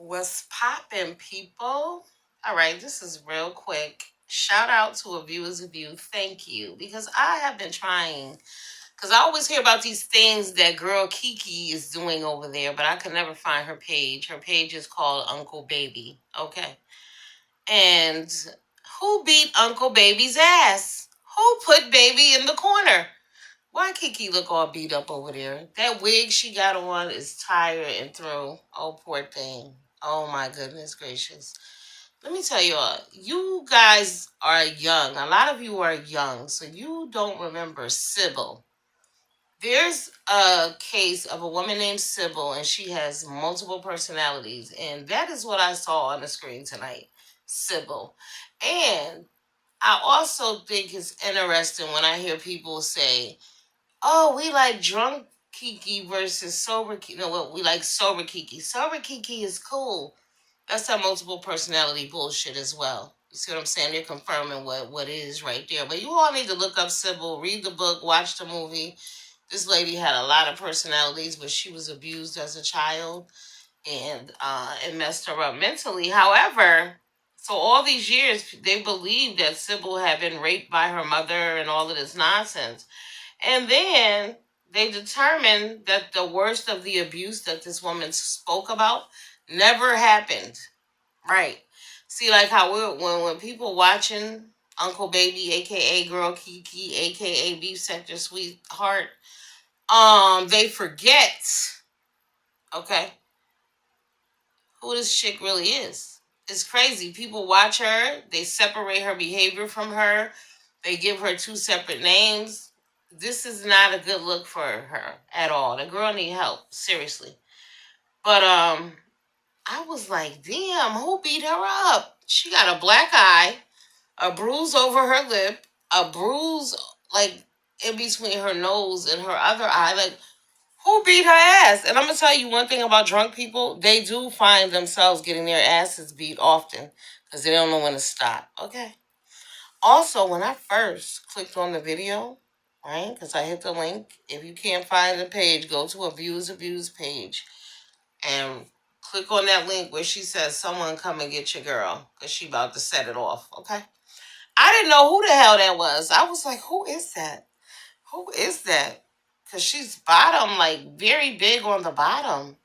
What's poppin', people? All right, this is real quick. Shout out to a viewer's review. Thank you. Because I have been trying, because I always hear about these things that girl Kiki is doing over there, but I could never find her page. Her page is called Uncle Baby. Okay. And who beat Uncle Baby's ass? Who put Baby in the corner? Why Kiki look all beat up over there? That wig she got on is tired and through. Oh, poor thing. Oh, my goodness gracious. Let me tell you all, you guys are young. A lot of you are young, so you don't remember Sybil. There's a case of a woman named Sybil, and she has multiple personalities. And that is what I saw on the screen tonight. Sybil. And I also think it's interesting when I hear people say, oh, we like drunk Kiki versus sober Kiki. No, well, we like sober Kiki. Sober Kiki is cool. That's that multiple personality bullshit as well. You see what I'm saying? They're confirming what it is right there. But you all need to look up Sybil, read the book, watch the movie. This lady had a lot of personalities, but she was abused as a child, and it messed her up mentally. However, so all these years, they believed that Sybil had been raped by her mother and all of this nonsense. And then they determined that the worst of the abuse that this woman spoke about never happened. Right. See, like how when people watching Uncle Baby, aka Girl Kiki, aka Beef Sector Sweetheart, they forget, okay, who this chick really is. It's crazy. People watch her, they separate her behavior from her, they give her two separate names. This is not a good look for her at all. The girl need help, seriously. But I was like, damn, who beat her up? She got a black eye, a bruise over her lip, a bruise like in between her nose and her other eye. Like, who beat her ass? And I'm gonna tell you one thing about drunk people: they do find themselves getting their asses beat often because they don't know when to stop. Okay. Also, when I first clicked on the video, right, because I hit the link. If you can't find the page, go to a views page and click on that link where she says, "Someone come and get your girl," because she about to set it off. Okay. I didn't know who the hell that was. I was like, "Who is that? Who is that?" Because she's bottom, like very big on the bottom.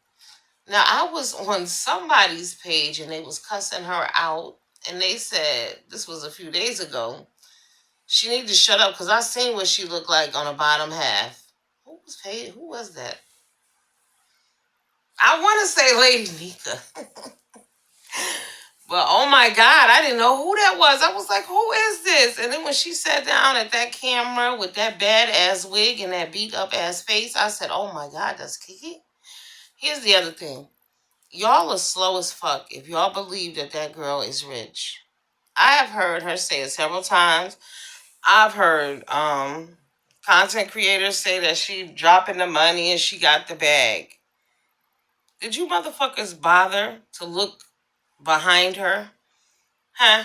Now, I was on somebody's page and they was cussing her out. And they said, this was a few days ago, she needed to shut up because I seen what she looked like on the bottom half. Who was paid? Who was that? I want to say Lady Nika. But oh my God, I didn't know who that was. I was like, who is this? And then when she sat down at that camera with that badass wig and that beat up ass face, I said, oh my God, that's Kiki. Here's the other thing. Y'all are slow as fuck if y'all believe that that girl is rich. I have heard her say it several times. I've heard content creators say that she dropping the money and she got the bag. Did you motherfuckers bother to look behind her? Huh?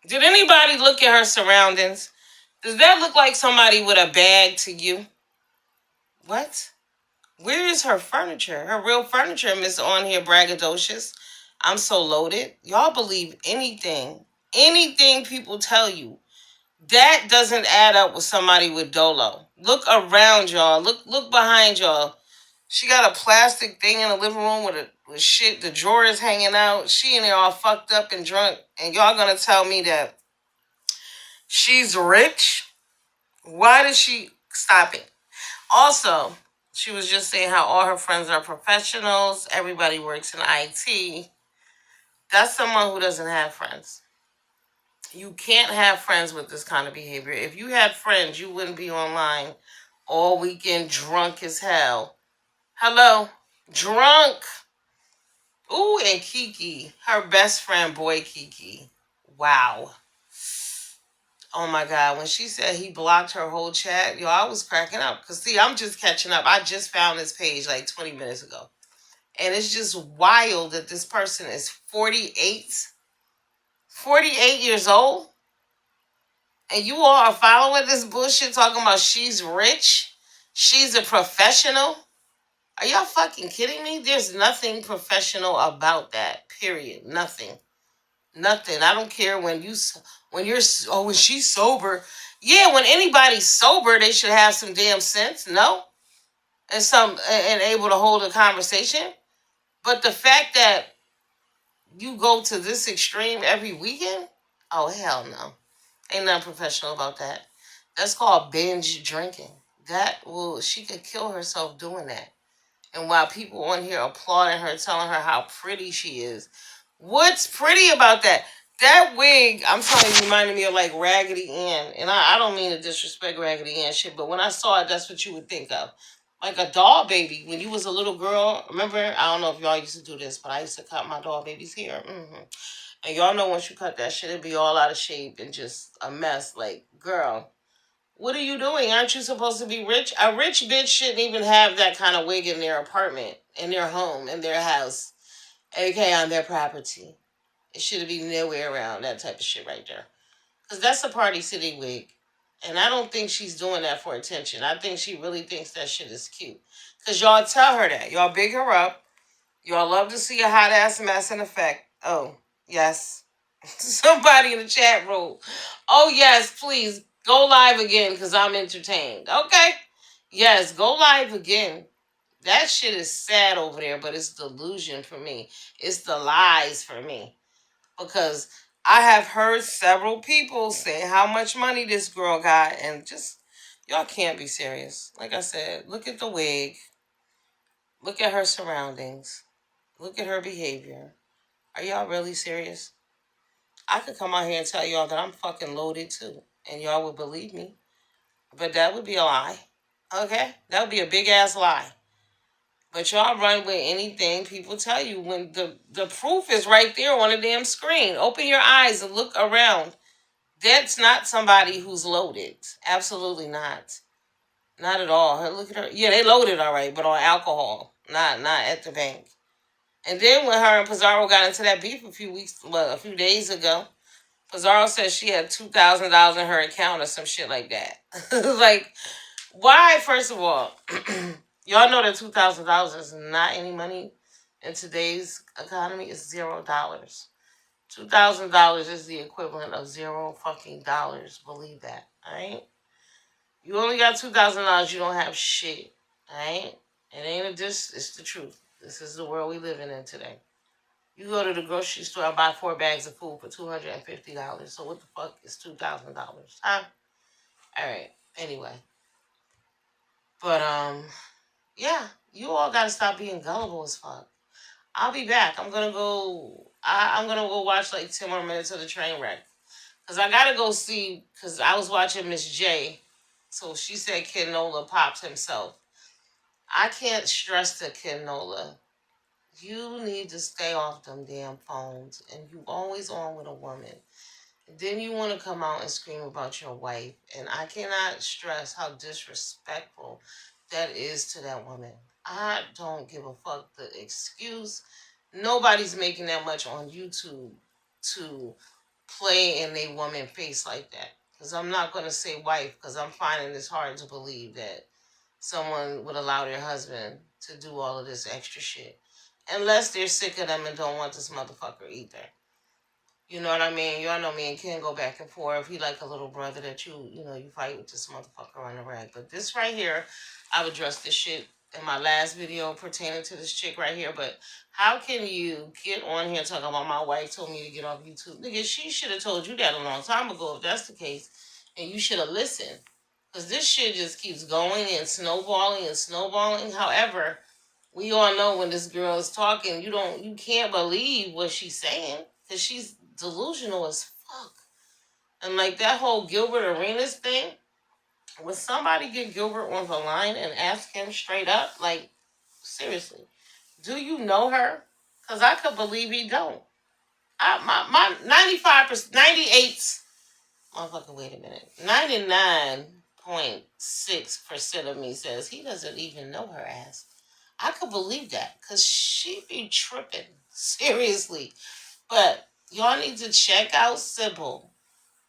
Did anybody look at her surroundings? Does that look like somebody with a bag to you? What? Where is her furniture? Her real furniture, Miss On here braggadocious. I'm so loaded. Y'all believe anything. Anything people tell you. That doesn't add up with somebody with dolo. Look around y'all. Look behind y'all. She got a plastic thing in the living room with shit. The drawer is hanging out. She in there all fucked up and drunk. And y'all gonna tell me that she's rich? Why did she stop it? Also, she was just saying how all her friends are professionals. Everybody works in IT. That's someone who doesn't have friends. You can't have friends with this kind of behavior. If you had friends, you wouldn't be online all weekend drunk as hell. Hello? Drunk. Ooh, and Kiki, her best friend, boy Kiki. Wow. Oh my God, when she said he blocked her whole chat, yo, I was cracking up. Because, see, I'm just catching up. I just found this page like 20 minutes ago. And it's just wild that this person is 48 years old. And you all are following this bullshit talking about she's rich. She's a professional. Are y'all fucking kidding me? There's nothing professional about that. Period. Nothing. Nothing. I don't care when you're when she's sober. Yeah, when anybody's sober, they should have some damn sense. No, and able to hold a conversation. But the fact that you go to this extreme every weekend, oh hell no, ain't nothing professional about that. That's called binge drinking. She could kill herself doing that. And while people on here applauding her, telling her how pretty she is, what's pretty about that? That wig, I'm telling you, reminded me of like Raggedy Ann. And I don't mean to disrespect Raggedy Ann shit, but when I saw it, that's what you would think of. Like a doll baby. When you was a little girl, remember? I don't know if y'all used to do this, but I used to cut my doll baby's hair. And y'all know once you cut that shit, it'd be all out of shape and just a mess. Like, girl, what are you doing? Aren't you supposed to be rich? A rich bitch shouldn't even have that kind of wig in their apartment, in their home, in their house, aka on their property. It should be nowhere around that type of shit right there. Because that's a Party City wig. And I don't think she's doing that for attention. I think she really thinks that shit is cute. Because y'all tell her that. Y'all big her up. Y'all love to see a hot ass mess in effect. Oh, yes. Somebody in the chat room. Oh, yes, please. Go live again because I'm entertained. Okay. Yes, go live again. That shit is sad over there, but it's delusion for me. It's the lies for me. Because I have heard several people say how much money this girl got, and just, y'all can't be serious. Like I said, look at the wig. Look at her surroundings. Look at her behavior. Are y'all really serious? I could come out here and tell y'all that I'm fucking loaded too, and y'all would believe me. But that would be a lie. Okay? That would be a big ass lie. But y'all run with anything people tell you when the proof is right there on the damn screen. Open your eyes and look around. That's not somebody who's loaded. Absolutely not. Not at all. Look at her. Yeah, they loaded all right, but on alcohol. Not at the bank. And then when her and Pizarro got into that beef a few days ago, Pizarro said she had $2,000 in her account or some shit like that. Like, why? First of all, y'all know that $2,000 is not any money in today's economy. It's $0. $2,000 is the equivalent of zero fucking dollars. Believe that, all right? You only got $2,000. You don't have shit, all right? It ain't a diss. It's the truth. This is the world we living in today. You go to the grocery store and buy 4 bags of food for $250. So what the fuck is $2,000? Huh? All right. Anyway, but yeah, you all gotta stop being gullible as fuck. I'll be back. I'm gonna go. I'm gonna go watch like 10 more minutes of the train wreck. Cause I gotta go see. Cause I was watching Miss J, so she said Ken Nola popped himself. I can't stress to Ken Nola. You need to stay off them damn phones, and you always on with a woman. Then you want to come out and scream about your wife, and I cannot stress how disrespectful that is to that woman. I don't give a fuck the excuse. Nobody's making that much on YouTube to play in a woman face like that. Because I'm not going to say wife, because I'm finding this hard to believe that someone would allow their husband to do all of this extra shit. Unless they're sick of them and don't want this motherfucker either. You know what I mean? Y'all know me and Ken go back and forth. He like a little brother that you fight with this motherfucker on the rag. But this right here, I've addressed this shit in my last video pertaining to this chick right here. But how can you get on here talking about my wife told me to get off YouTube? Nigga, she should have told you that a long time ago if that's the case. And you should have listened. Because this shit just keeps going and snowballing and snowballing. However, we all know when this girl is talking, you can't believe what she's saying. Because she's delusional as fuck. And like that whole Gilbert Arenas thing, would somebody get Gilbert on the line and ask him straight up, like, seriously, do you know her? Because I could believe he don't. My 95%, 98, motherfucker, wait a minute, 99.6% of me says he doesn't even know her ass. I could believe that because she be tripping, seriously. But y'all need to check out Sybil.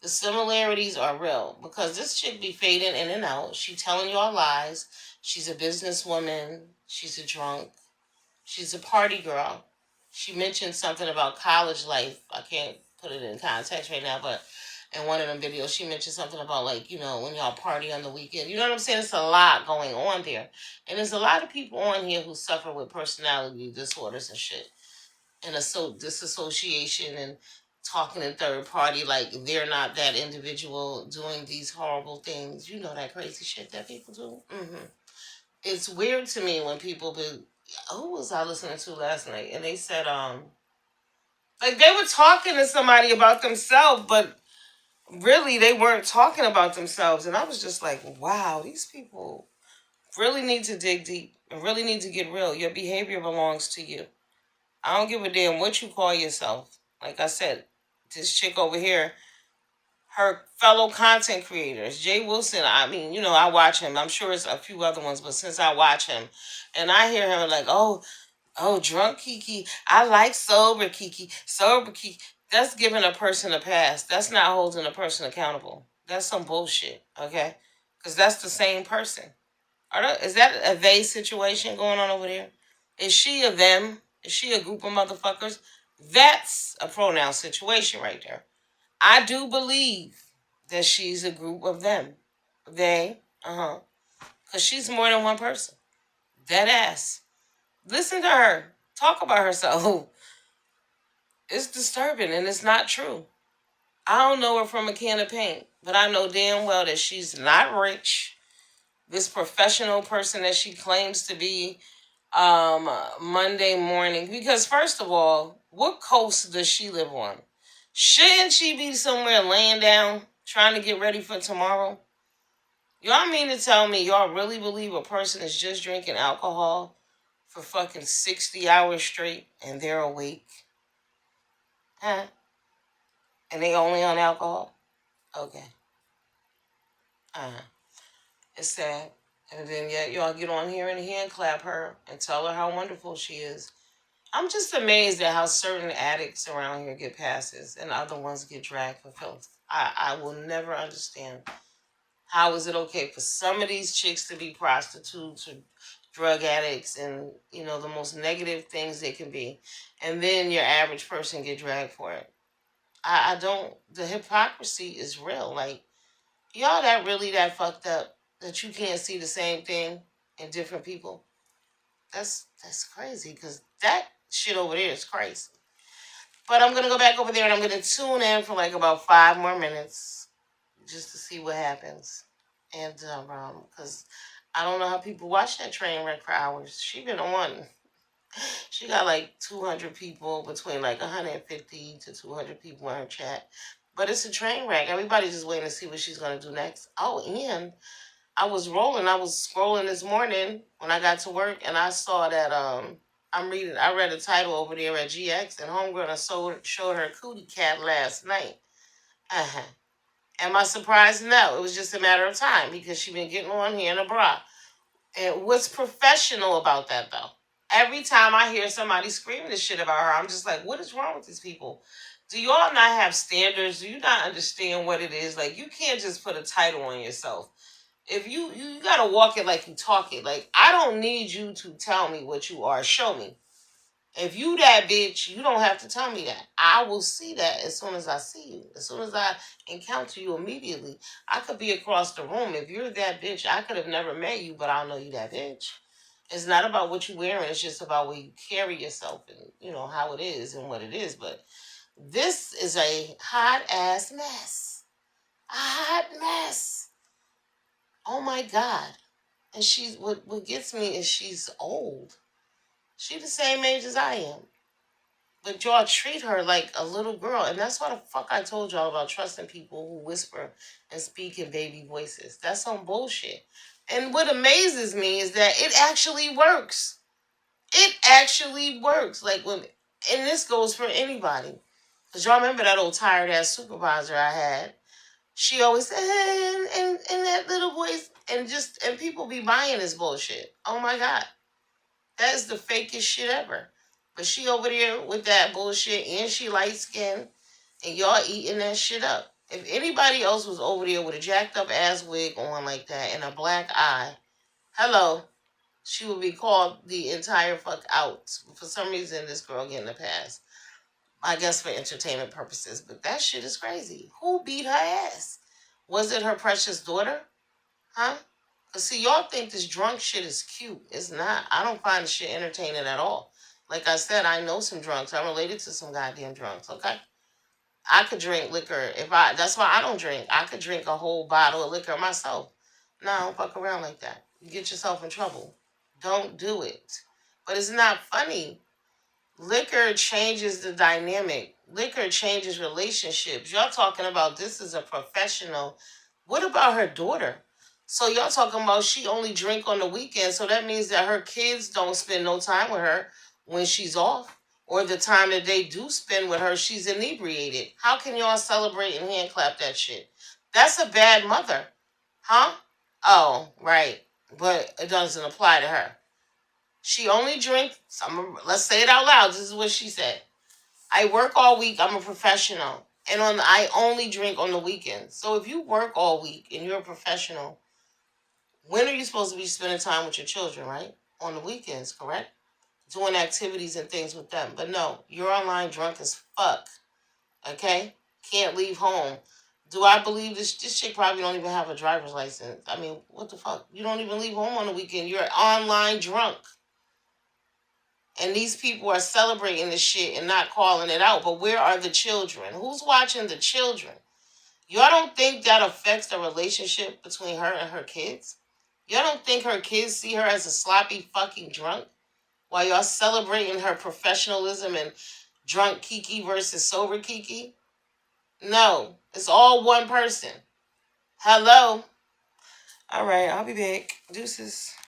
The similarities are real because this chick be fading in and out. She telling y'all lies. She's a businesswoman. She's a drunk. She's a party girl. She mentioned something about college life. I can't put it in context right now, but in one of them videos, she mentioned something about, like, when y'all party on the weekend. You know what I'm saying? It's a lot going on there. And there's a lot of people on here who suffer with personality disorders and shit. And disassociation and talking in third party like they're not that individual doing these horrible things. You know, that crazy shit that people do. It's weird to me when people be. Who was I listening to last night? And they said, like they were talking to somebody about themselves, but really they weren't talking about themselves. And I was just like, wow, these people really need to dig deep and really need to get real. Your behavior belongs to you. I don't give a damn what you call yourself. Like I said, this chick over here, her fellow content creators, Jay Wilson, I mean, I watch him. I'm sure it's a few other ones, but since I watch him and I hear him like, oh, drunk Kiki, I like sober Kiki, sober Kiki. That's giving a person a pass. That's not holding a person accountable. That's some bullshit, okay? Because that's the same person. Is that a they situation going on over there? Is she a them? Is she a group of motherfuckers? That's a pronoun situation right there. I do believe that she's a group of them. They, because she's more than one person. Dead ass. Listen to her. Talk about herself. It's disturbing and it's not true. I don't know her from a can of paint, but I know damn well that she's not rich. This professional person that she claims to be Monday morning. Because first of all, what coast does she live on? Shouldn't she be somewhere laying down trying to get ready for tomorrow? Y'all mean to tell me y'all really believe a person is just drinking alcohol for fucking 60 hours straight and they're awake? Huh? And they only on alcohol? Okay. It's sad. And then yet y'all get on here and hand clap her and tell her how wonderful she is. I'm just amazed at how certain addicts around here get passes and other ones get dragged for filth. I will never understand. How is it okay for some of these chicks to be prostitutes or drug addicts and, the most negative things they can be, and then your average person get dragged for it? I don't, the hypocrisy is real. Like, y'all that fucked up that you can't see the same thing in different people? That's crazy, because that shit over there is crazy. But I'm going to go back over there and I'm going to tune in for like about 5 more minutes just to see what happens. And because I don't know how people watch that train wreck for hours. She been on. She got like 200 people, between like 150 to 200 people in her chat. But it's a train wreck. Everybody's just waiting to see what she's going to do next. Oh, and I was scrolling this morning when I got to work, and I saw that I read a title over there at GX, and Homegirl showed her cootie cat last night. Uh-huh. Am I surprised? No. It was just a matter of time because she been getting on here in a bra. And what's professional about that, though? Every time I hear somebody screaming this shit about her, I'm just like, what is wrong with these people? Do you all not have standards? Do you not understand what it is? Like, you can't just put a title on yourself. If you gotta walk it like you talk it. Like, I don't need you to tell me what you are. Show me. If you that bitch, you don't have to tell me that. I will see that as soon as I see you. As soon as I encounter you immediately. I could be across the room. If you're that bitch, I could have never met you, but I'll know you that bitch. It's not about what you're wearing. It's just about where you carry yourself and, how it is and what it is. But this is a hot ass mess. A hot mess. Oh my God. And what gets me is she's old. She's the same age as I am. But y'all treat her like a little girl. And that's why the fuck I told y'all about trusting people who whisper and speak in baby voices. That's some bullshit. And what amazes me is that it actually works. It actually works. Like and this goes for anybody. Because y'all remember that old tired ass supervisor I had. She always said, and that little voice. And people be buying this bullshit. Oh my God. That is the fakest shit ever. But she over there with that bullshit, and she light skinned, and y'all eating that shit up. If anybody else was over there with a jacked up ass wig on like that and a black eye, hello, she would be called the entire fuck out. For some reason, this girl getting a pass. I guess for entertainment purposes, but that shit is crazy. Who beat her ass? Was it her precious daughter? Huh? Cause see, y'all think this drunk shit is cute. It's not. I don't find the shit entertaining at all. Like I said, I know some drunks. I'm related to some goddamn drunks. Okay, I could drink liquor if I. That's why I don't drink. I could drink a whole bottle of liquor myself. No, I don't fuck around like that. You get yourself in trouble. Don't do it. But it's not funny. Liquor changes the dynamic. Liquor changes relationships. Y'all talking about this is a professional. What about her daughter? So y'all talking about she only drink on the weekend. So that means that her kids don't spend no time with her when she's off. Or the time that they do spend with her, she's inebriated. How can y'all celebrate and hand clap that shit? That's a bad mother. Huh? Oh, right. But it doesn't apply to her. She only drinks. Let's say it out loud. This is what she said. I work all week. I'm a professional, and I only drink on the weekends. So if you work all week and you're a professional, when are you supposed to be spending time with your children? Right, on the weekends, correct? Doing activities and things with them. But no, you're online drunk as fuck. Okay, can't leave home. Do I believe this chick probably don't even have a driver's license? I mean, what the fuck? You don't even leave home on the weekend. You're online drunk. And these people are celebrating this shit and not calling it out. But where are the children? Who's watching the children? Y'all don't think that affects the relationship between her and her kids? Y'all don't think her kids see her as a sloppy fucking drunk? While y'all celebrating her professionalism and drunk Kiki versus sober Kiki? No, it's all one person. Hello? All right, I'll be back. Deuces.